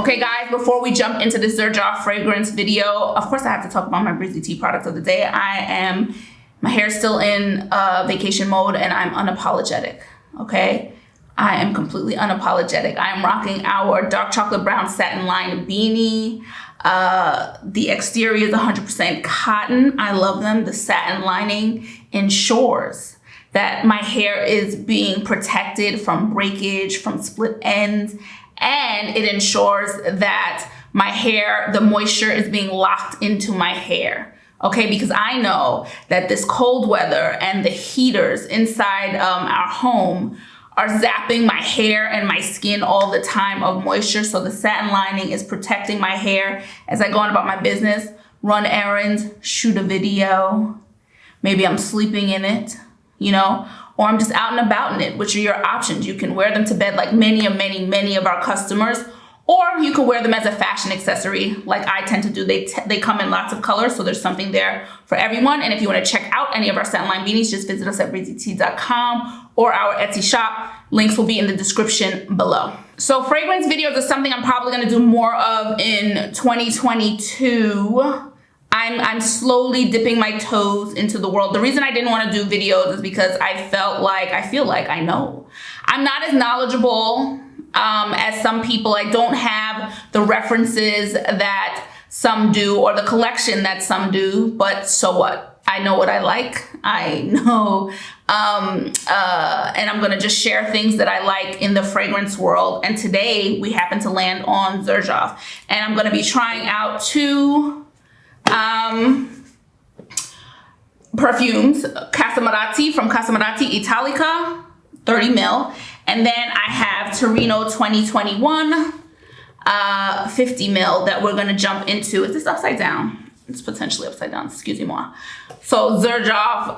Okay guys, before we jump into the Xerjoff fragrance video, of course I have to talk about my Breezy Tee product of the day. My hair's still in vacation mode and I'm unapologetic, okay? I am completely unapologetic. I am rocking our dark chocolate brown satin lined beanie. The exterior is 100% cotton. I love them. The satin lining ensures that my hair is being protected from breakage, from split ends, and it ensures that my hair, the moisture is being locked into my hair. Okay, because I know that this cold weather and the heaters inside our home are zapping my hair and my skin all the time of moisture. So the satin lining is protecting my hair as I go on about my business, run errands, shoot a video. Maybe I'm sleeping in it, you know, or I'm just out and about in it, which are your options. You can wear them to bed like many of our customers, or you can wear them as a fashion accessory like I tend to do. They come in lots of colors, so there's something there for everyone. And if you want to check out any of our satin line beanies, just visit us at breezytee.com or our Etsy shop. Links will be in the description below. So fragrance videos is something I'm probably going to do more of in 2022. I'm slowly dipping my toes into the world. The reason I didn't want to do videos is because I feel like I know. I'm not as knowledgeable as some people. I don't have the references that some do or the collection that some do, but so what? I know what I like. I know, and I'm gonna just share things that I like in the fragrance world. And today we happen to land on Xerjoff, and I'm gonna be trying out two perfumes, Casamorati from Casamorati Italica, 30 ml. And then I have Torino21, 50 ml that we're gonna jump into. Is this upside down? It's potentially upside down, excuse me more. So Xerjoff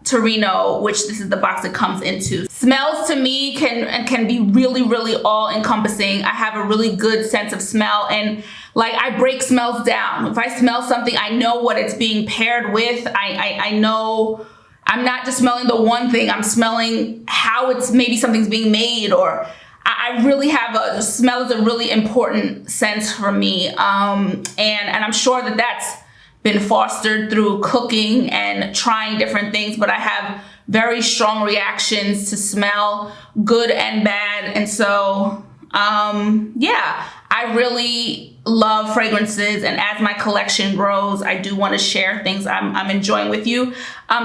Torino, which this is the box it comes into. Smells to me can be really all encompassing. I have a really good sense of smell, and like I break smells down. If I smell something, I know what it's being paired with. I know I'm not just smelling the one thing, I'm smelling how it's maybe something's being made, or I really have smell is a really important sense for me. And I'm sure that that's been fostered through cooking and trying different things, but I have very strong reactions to smell, good and bad. And so, yeah, I really love fragrances, and as my collection grows, I do want to share things I'm enjoying with you.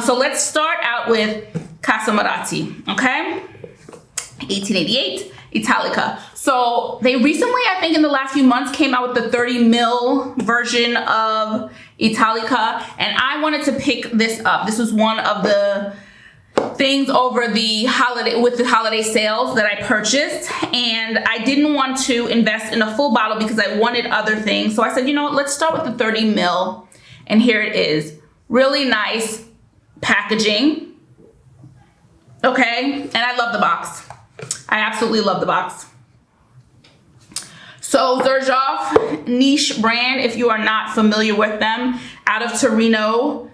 So let's start out with Casamorati, okay? 1888 Italica. So they recently, I think in the last few months, came out with the 30 ml version of Italica, and I wanted to pick this up. This was one of the things over the holiday sales that I purchased, and I didn't want to invest in a full bottle because I wanted other things. So I said, you know what, let's start with the 30 ml, and here it is. Really nice packaging. Okay, and I love the box. I absolutely love the box. So Xerjoff, niche brand, if you are not familiar with them, out of Torino,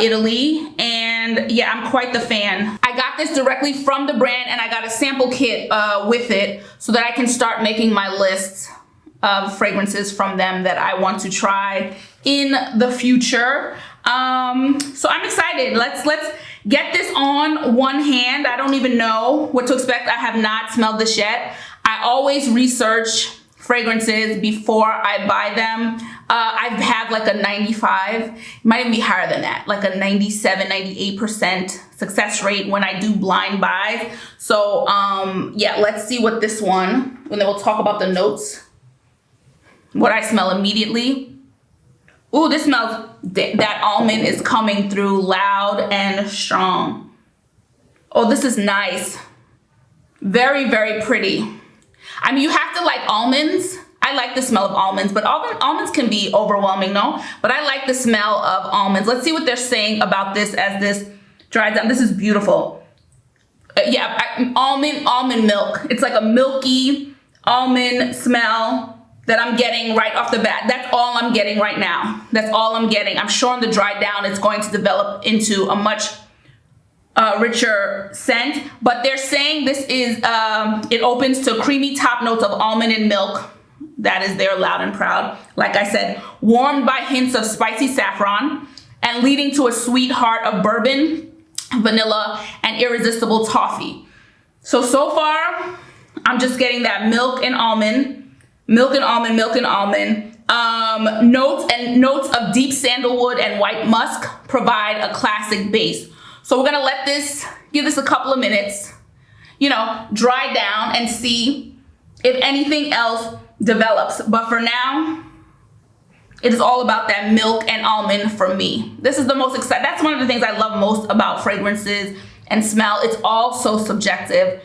Italy, and yeah, I'm quite the fan. I got this directly from the brand, and I got a sample kit with it so that I can start making my list of fragrances from them that I want to try in the future. So I'm excited. Let's get this on one hand. I don't even know what to expect. I have not smelled this yet. I always research fragrances before I buy them. I've had like a 95, it might even be higher than that, like a 97, 98% success rate when I do blind buys. So yeah, let's see what this one, and then we'll talk about the notes, what I smell immediately. Ooh, this smells, that almond is coming through loud and strong. Oh, this is nice. Very pretty. I mean, you have to like almonds. I like the smell of almonds, but almonds can be overwhelming, no? But I like the smell of almonds. Let's see what they're saying about this as this dries down. This is beautiful. Yeah, almond milk. It's like a milky almond smell that I'm getting right off the bat. That's all I'm getting right now. That's all I'm getting. I'm sure on the dry down, it's going to develop into a much richer scent, but they're saying this is, it opens to creamy top notes of almond and milk. That is there, loud and proud. Like I said, warmed by hints of spicy saffron and leading to a sweet heart of bourbon, vanilla, and irresistible toffee. So far, I'm just getting that milk and almond, milk and almond, milk and almond. Notes of deep sandalwood and white musk provide a classic base. So we're gonna give this a couple of minutes, you know, dry down and see if anything else develops. But for now, it is all about that milk and almond for me. This is the most exciting. That's one of the things I love most about fragrances and smell. It's all so subjective.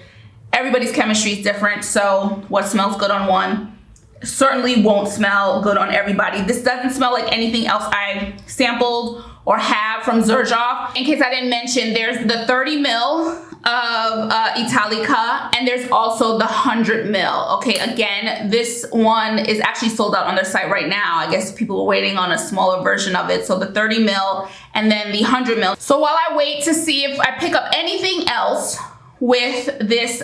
Everybody's chemistry is different. So what smells good on one certainly won't smell good on everybody. This doesn't smell like anything else I sampled or have from Xerjoff. In case I didn't mention, there's the 30 ml of Italica, and there's also the 100 ml. Okay, again, this one is actually sold out on their site right now. I guess people were waiting on a smaller version of it. So the 30 ml and then the 100 ml. So while I wait to see if I pick up anything else with this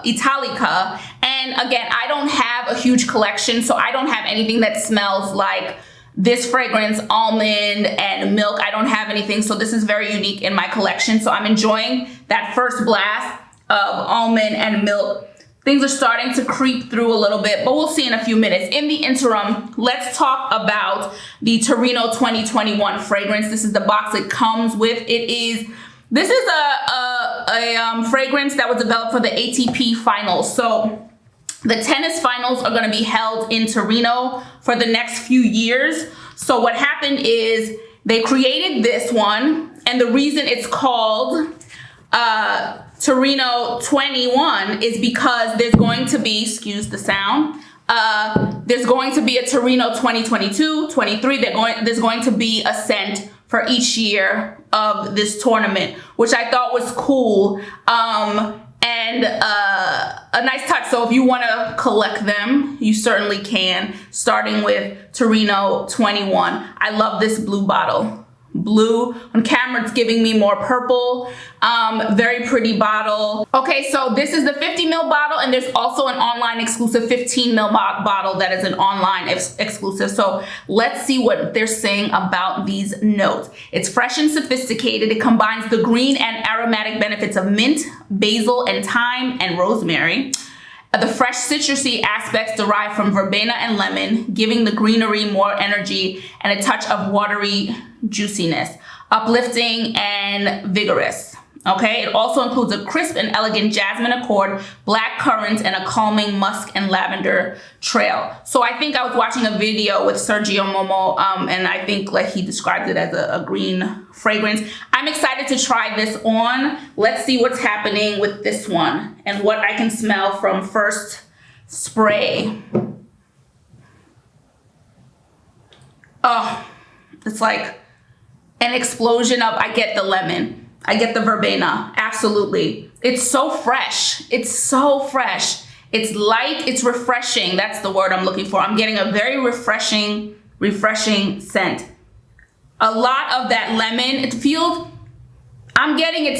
Italica, and again, I don't have a huge collection, so I don't have anything that smells like this fragrance, almond and milk. I don't have anything, so this is very unique in my collection. So I'm enjoying that first blast of almond and milk. Things are starting to creep through a little bit, but we'll see in a few minutes. In the interim, let's talk about the Torino 2021 fragrance. This is the box it comes with. This is a fragrance that was developed for the ATP finals. So the tennis finals are going to be held in Torino for the next few years. So what happened is they created this one, and the reason it's called Torino 21 is because there's going to be, excuse the sound, there's going to be a Torino 2022, 23. There's going to be a scent for each year of this tournament, which I thought was cool. And a nice touch. So if you want to collect them, you certainly can, starting with Torino 21. I love this blue bottle. Blue on camera, it's giving me more purple. Very pretty bottle. Okay, so this is the 50 ml bottle, and there's also an online exclusive 15 ml bottle that is an online exclusive. So let's see what they're saying about these notes. It's fresh and sophisticated. It combines the green and aromatic benefits of mint, basil, and thyme and rosemary. The fresh citrusy aspects derive from verbena and lemon, giving the greenery more energy and a touch of watery juiciness, uplifting and vigorous. Okay, it also includes a crisp and elegant jasmine accord, black currant, and a calming musk and lavender trail. So I think I was watching a video with Xerjoff, and I think like he described it as a green fragrance. I'm excited to try this on. Let's see what's happening with this one and what I can smell from first spray. Oh, it's like an explosion of, I get the lemon. I get the verbena, absolutely. It's so fresh. It's so fresh. It's light, it's refreshing. That's the word I'm looking for. I'm getting a very refreshing scent. A lot of that lemon, it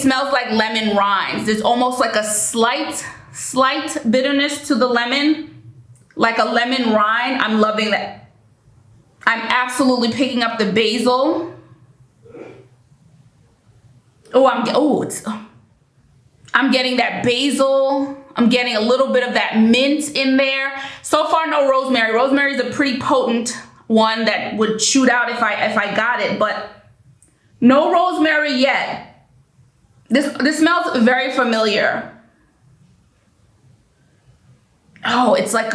smells like lemon rinds. There's almost like a slight bitterness to the lemon, like a lemon rind. I'm loving that. I'm absolutely picking up the basil. I'm getting that basil. I'm getting a little bit of that mint in there. So far, no rosemary. Rosemary is a pretty potent one that would shoot out if I got it, but no rosemary yet. This smells very familiar. Oh, it's like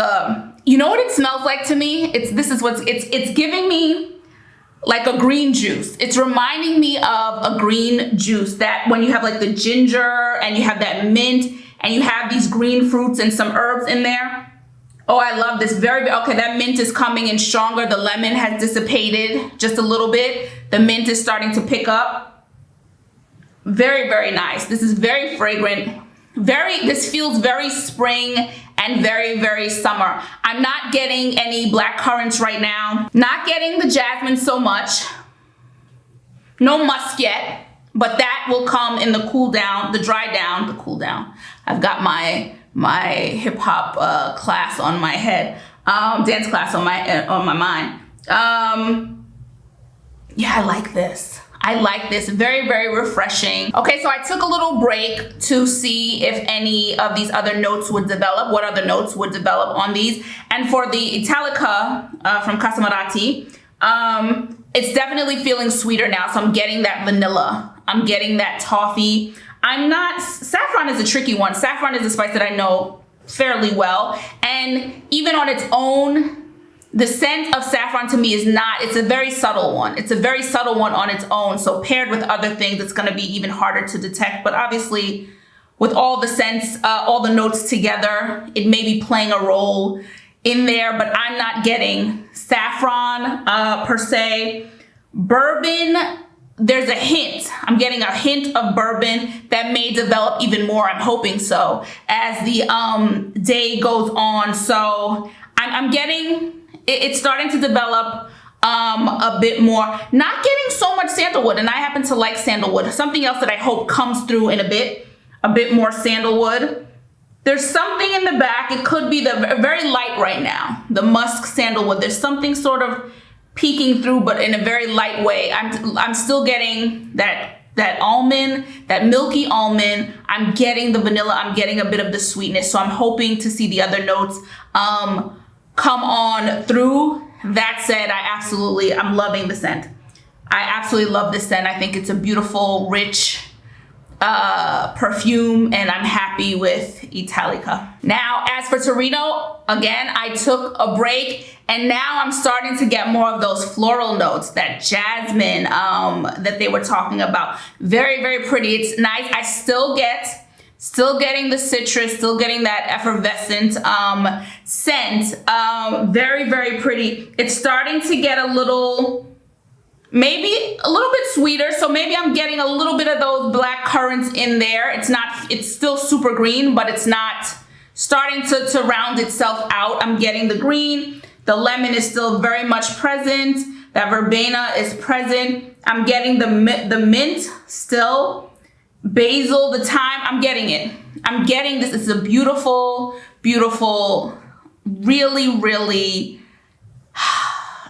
you know what it smells like to me? It's giving me like a green juice. It's reminding me of a green juice, that when you have like the ginger and you have that mint and you have these green fruits and some herbs in there. Oh, I love this. Okay, that mint is coming in stronger. The lemon has dissipated just a little bit. The mint is starting to pick up. Very, very nice. This is very fragrant. This feels very spring and very, very summer. I'm not getting any black currants right now. Not getting the jasmine so much. No musk yet, but that will come in the cool down, the dry down, the cool down. I've got my hip hop class on my head, dance class on my mind. Yeah, I like this. I like this. Very, very refreshing. Okay, so I took a little break to see if any of these other notes would develop, what other notes would develop on these. And for the Italica from Casamorati, it's definitely feeling sweeter now. So I'm getting that vanilla. I'm getting that toffee. Saffron is a tricky one. Saffron is a spice that I know fairly well. And even on its own, the scent of saffron to me it's a very subtle one. It's a very subtle one on its own. So paired with other things, it's gonna be even harder to detect. But obviously with all the scents, all the notes together, it may be playing a role in there, but I'm not getting saffron per se. Bourbon, there's a hint. I'm getting a hint of bourbon that may develop even more. I'm hoping so as the day goes on. So I'm getting, it's starting to develop a bit more. Not getting so much sandalwood, and I happen to like sandalwood. Something else that I hope comes through in a bit more sandalwood. There's something in the back. It could be very light right now. The musk sandalwood. There's something sort of peeking through, but in a very light way. I'm still getting that almond, that milky almond. I'm getting the vanilla. I'm getting a bit of the sweetness. So I'm hoping to see the other notes come on through. That said, I'm loving the scent. I absolutely love this scent. I think it's a beautiful, rich perfume, and I'm happy with Italica. Now, as for Torino, again, I took a break, and now I'm starting to get more of those floral notes, that jasmine that they were talking about. Very, very pretty. It's nice. I still getting the citrus, still getting that effervescent scent. Very, very pretty. It's starting to get maybe a little bit sweeter. So maybe I'm getting a little bit of those black currants in there. It's still super green, but it's not starting to round itself out. I'm getting the green. The lemon is still very much present. That verbena is present. I'm getting the mint still. Basil, the thyme, I'm getting it. I'm getting this. It's a beautiful, beautiful, really, really,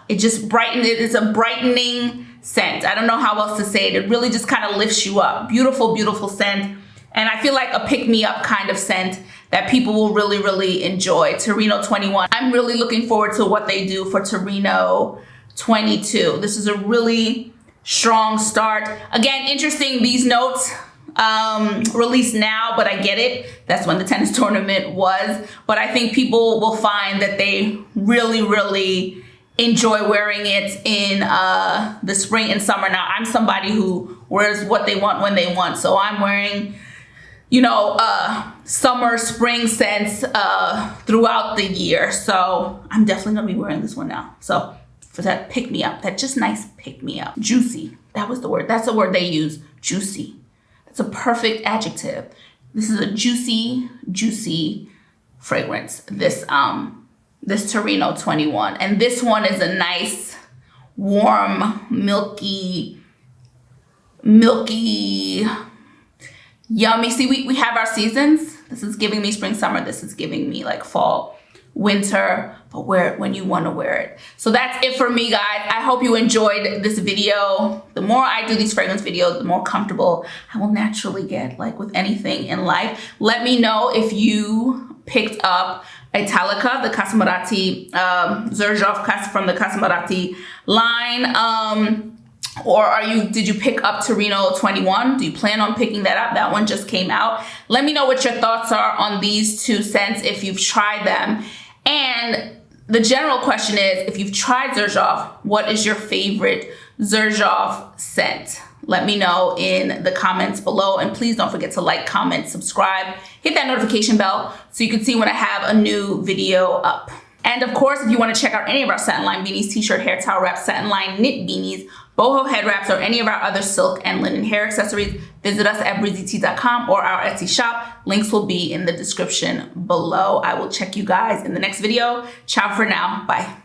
it just brightened. It is a brightening scent. I don't know how else to say it. It really just kind of lifts you up. Beautiful, beautiful scent. And I feel like a pick-me-up kind of scent that people will really, really enjoy. Torino21. I'm really looking forward to what they do for Torino22. This is a really strong start. Again, interesting, these notes released now, but I get it. That's when the tennis tournament was. But I think people will find that they really, really enjoy wearing it in the spring and summer. Now, I'm somebody who wears what they want when they want. So I'm wearing, summer, spring scents throughout the year. So I'm definitely gonna be wearing this one now. So for that pick me up, that just nice pick me up. Juicy, that was the word. That's the word they use, juicy. It's a perfect adjective. This is a juicy, juicy fragrance. This Torino21. And this one is a nice, warm, milky, yummy. See, we have our seasons. This is giving me spring, summer. This is giving me like fall, winter, but wear it when you want to wear it. So that's it for me, guys. I hope you enjoyed this video. The more I do these fragrance videos, the more comfortable I will naturally get, like with anything in life. Let me know if you picked up Italica, the Casamorati, Xerjoff from the Casamorati line. Or did you pick up Torino21? Do you plan on picking that up? That one just came out. Let me know what your thoughts are on these two scents if you've tried them. And the general question is, if you've tried Xerjoff, what is your favorite Xerjoff scent? Let me know in the comments below. And please don't forget to like, comment, subscribe, hit that notification bell so you can see when I have a new video up. And of course, if you want to check out any of our satin line beanies, t-shirt, hair towel wraps, satin line knit beanies, boho head wraps, or any of our other silk and linen hair accessories, visit us at breezytee.com or our Etsy shop. Links will be in the description below. I will check you guys in the next video. Ciao for now. Bye.